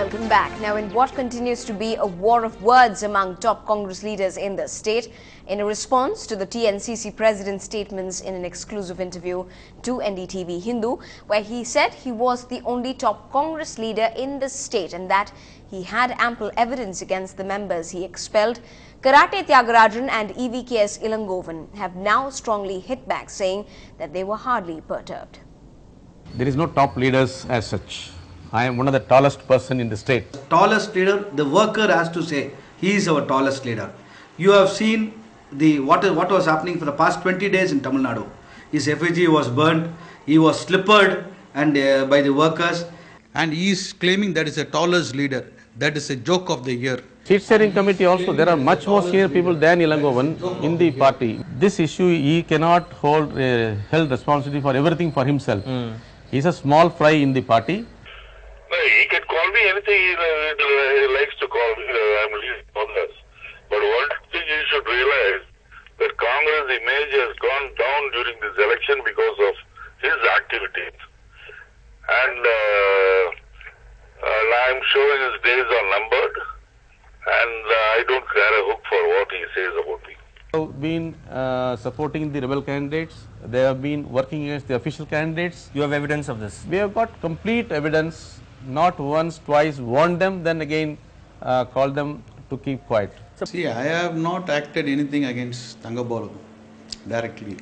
Welcome back. Now, in what continues to be a war of words among top Congress leaders in the state, in a response to the TNCC president's statements in an exclusive interview to Ndtv-Hindu, where he said he was the only top Congress leader in the state and that he had ample evidence against the members he expelled, Karate Tyagarajan and EVKS Ilangovan have now strongly hit back, saying that they were hardly perturbed. There is no top leaders as such. I am one of the tallest person in the state. Tallest leader, the worker has to say, he is our tallest leader. You have seen what was happening for the past 20 days in Tamil Nadu. His effigy was burnt, he was slippered and by the workers. And he is claiming that is the tallest leader. That is a joke of the year. Seat sharing committee also, there are much more senior people than Ilangovan in the party. This issue, he cannot hold held responsibility for everything for himself. He is a small fry in the party. He can call me anything he likes to call me. I'm least Congress. But one thing you should realize that Congress image has gone down during this election because of his activities. And I'm sure his days are numbered. And I don't care a hook for what he says about me. They have been supporting the rebel candidates. They have been working against the official candidates. You have evidence of this? We have got complete evidence. Not once, twice, warned them, then again called them to keep quiet. See, I have not acted anything against Thangabolu directly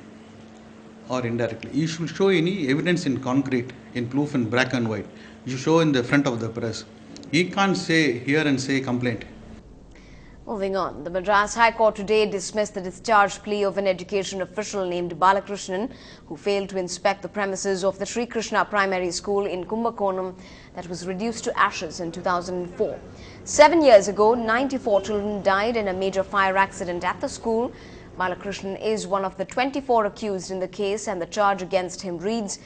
or indirectly. You should show any evidence in concrete, in proof in black and white. You show in the front of the press. He can't say here and say complaint. Moving on, the Madras High Court today dismissed the discharge plea of an education official named Balakrishnan, who failed to inspect the premises of the Sri Krishna Primary School in Kumbakonam that was reduced to ashes in 2004. 7 years ago, 94 children died in a major fire accident at the school. Balakrishnan is one of the 24 accused in the case, and the charge against him reads,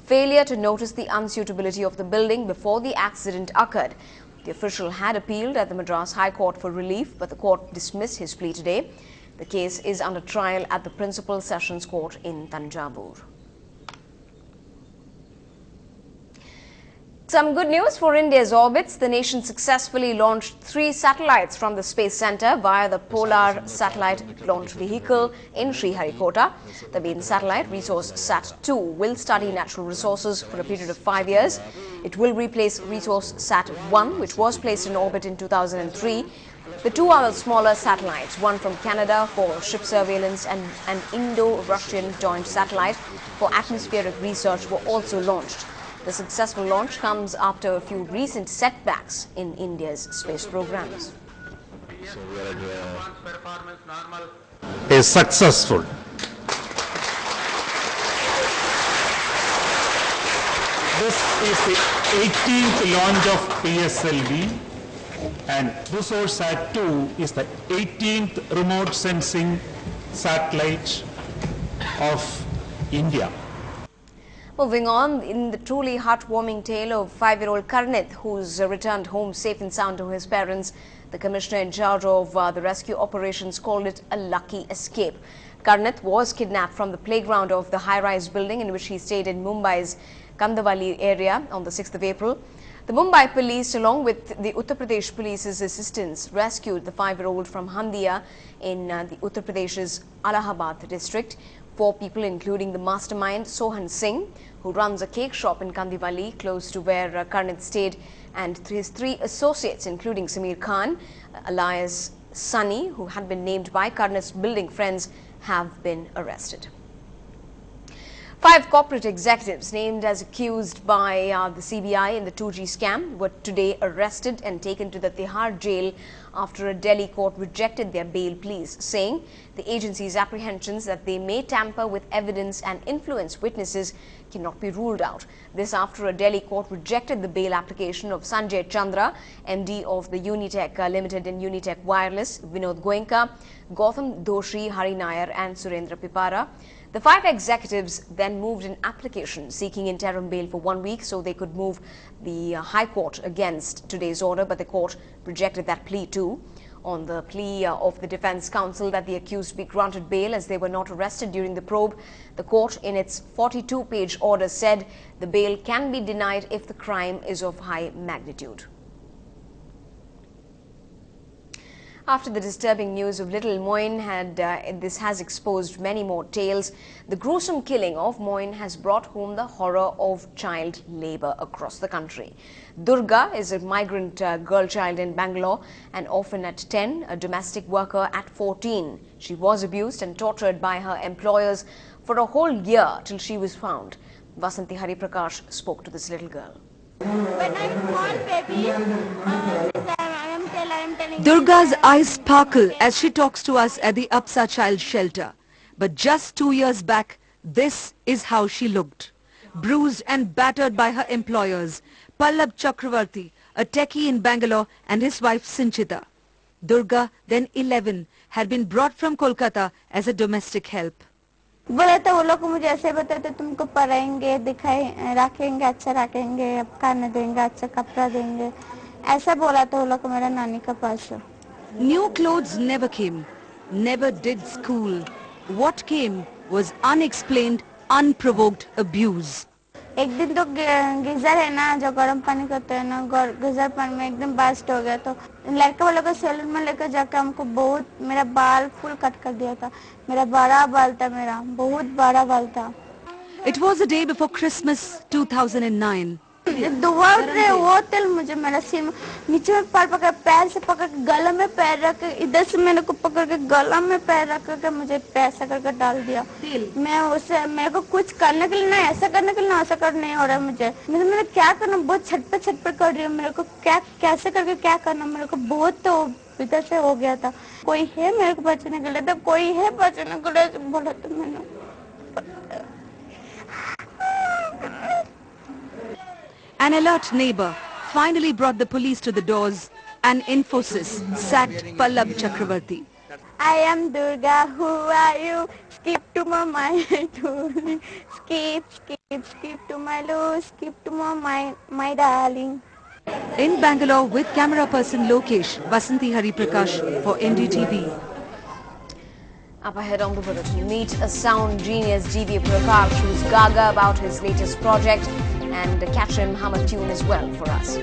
failure to notice the unsuitability of the building before the accident occurred. The official had appealed at the Madras High Court for relief, but the court dismissed his plea today. The case is under trial at the Principal Sessions Court in Thanjavur. Some good news for India's orbits. The nation successfully launched 3 satellites from the Space Centre via the Polar Satellite Launch Vehicle in Sriharikota. The main satellite, Resource Sat-2, will study natural resources for a period of 5 years. It will replace Resource Sat-1, which was placed in orbit in 2003. The 2 other smaller satellites, one from Canada for ship surveillance and an Indo-Russian joint satellite for atmospheric research, were also launched. The successful launch comes after a few recent setbacks in India's space programs. Is successful. This is the 18th launch of PSLV, and Resource-Sat-2 is the 18th remote sensing satellite of India. Moving on, in the truly heartwarming tale of 5-year-old Karnit, who's returned home safe and sound to his parents, the commissioner in charge of the rescue operations called it a lucky escape. Karnit was kidnapped from the playground of the high-rise building in which he stayed in Mumbai's Kandavali area on the 6th of April. The Mumbai police, along with the Uttar Pradesh police's assistance, rescued the 5-year-old from Handia in the Uttar Pradesh's Allahabad district. 4 people, including the mastermind Sohan Singh, who runs a cake shop in Kandivali, close to where Karnit stayed, and his 3 associates, including Samir Khan, alias Sunny, who had been named by Karnit's building friends, have been arrested. 5 corporate executives named as accused by the CBI in the 2G scam were today arrested and taken to the Tihar jail after a Delhi court rejected their bail pleas, saying the agency's apprehensions that they may tamper with evidence and influence witnesses cannot be ruled out. This after a Delhi court rejected the bail application of Sanjay Chandra, MD of the Unitech Limited and Unitech Wireless, Vinod Goenka, Gautam Doshi, Hari Nair and Surendra Pipara. The 5 executives then moved an application seeking interim bail for 1 week so they could move the High Court against today's order, but the court rejected that plea too. On the plea of the defense counsel that the accused be granted bail as they were not arrested during the probe, the court in its 42-page order said the bail can be denied if the crime is of high magnitude. After the disturbing news of little Moin this has exposed many more tales. The gruesome killing of Moin has brought home the horror of child labour across the country. Durga is a migrant girl child in Bangalore, an orphan at 10, a domestic worker at 14. She was abused and tortured by her employers for a whole year till she was found. Vasanti Hariprakash spoke to this little girl. When I was small baby, I am telling Durga's eyes sparkle as she talks to us at the Apsa Child Shelter. But just 2 years back, this is how she looked. Bruised and battered by her employers, Pallab Chakravarti, a techie in Bangalore, and his wife Sinchita. Durga, then 11, had been brought from Kolkata as a domestic help. बोला था वो लोग मुझे ऐसे बताते तुमको पढ़ाएंगे दिखाए रखेंगे अच्छा रखेंगे खाना देंगे अच्छा कपड़ा देंगे ऐसा बोला था वो लोग मेरा नानी का पास. New clothes never came, never did school. What came was unexplained, unprovoked abuse. एक दिन तो गीजर है ना जो गर्म पानी करते हैं ना गीजर पानी में एकदम बर्स्ट हो गया तो लड़के वालों को सैलून में लेकर जाकर हमको बहुत मेरा बाल फुल कट कर दिया था. मेरा बड़ा बाल था मेरा बहुत बड़ा बाल था. It was the day before Christmas 2009. दुआ उतरे वो तेल मुझे मेरा सिर में नीचे में पकड़ पैर से पकड़ के गला में पैर रख के इधर से मैंने को पकड़ के गला में पैर रख के मुझे पैसा करके डाल दिया. मैं उसे मेरे को कुछ करने के लिए ना ऐसा करने के लिए ना ऐसा कर नहीं हो रहा मुझे. मैंने क्या करना बहुत छटपट कर रही हूँ. मेरे को क्या कैसे करके क्या करना मेरे को बहुत तो इधर से हो गया था. कोई है मेरे को बचाने के लिए तो कोई है बचाने के लिए बोला तो मैंने. An alert neighbor finally brought the police to the doors and Infosys sacked Pallab Chakravarti. I am Durga, who are you? Skip to my mind, skip to my loo, skip to my darling. In Bangalore with camera person Lokesh, Vasanti Hariprakash for NDTV. Up ahead on the bulletin, meet a sound genius GV Prakash who's gaga about his latest project, and catch him hum a tune as well for us.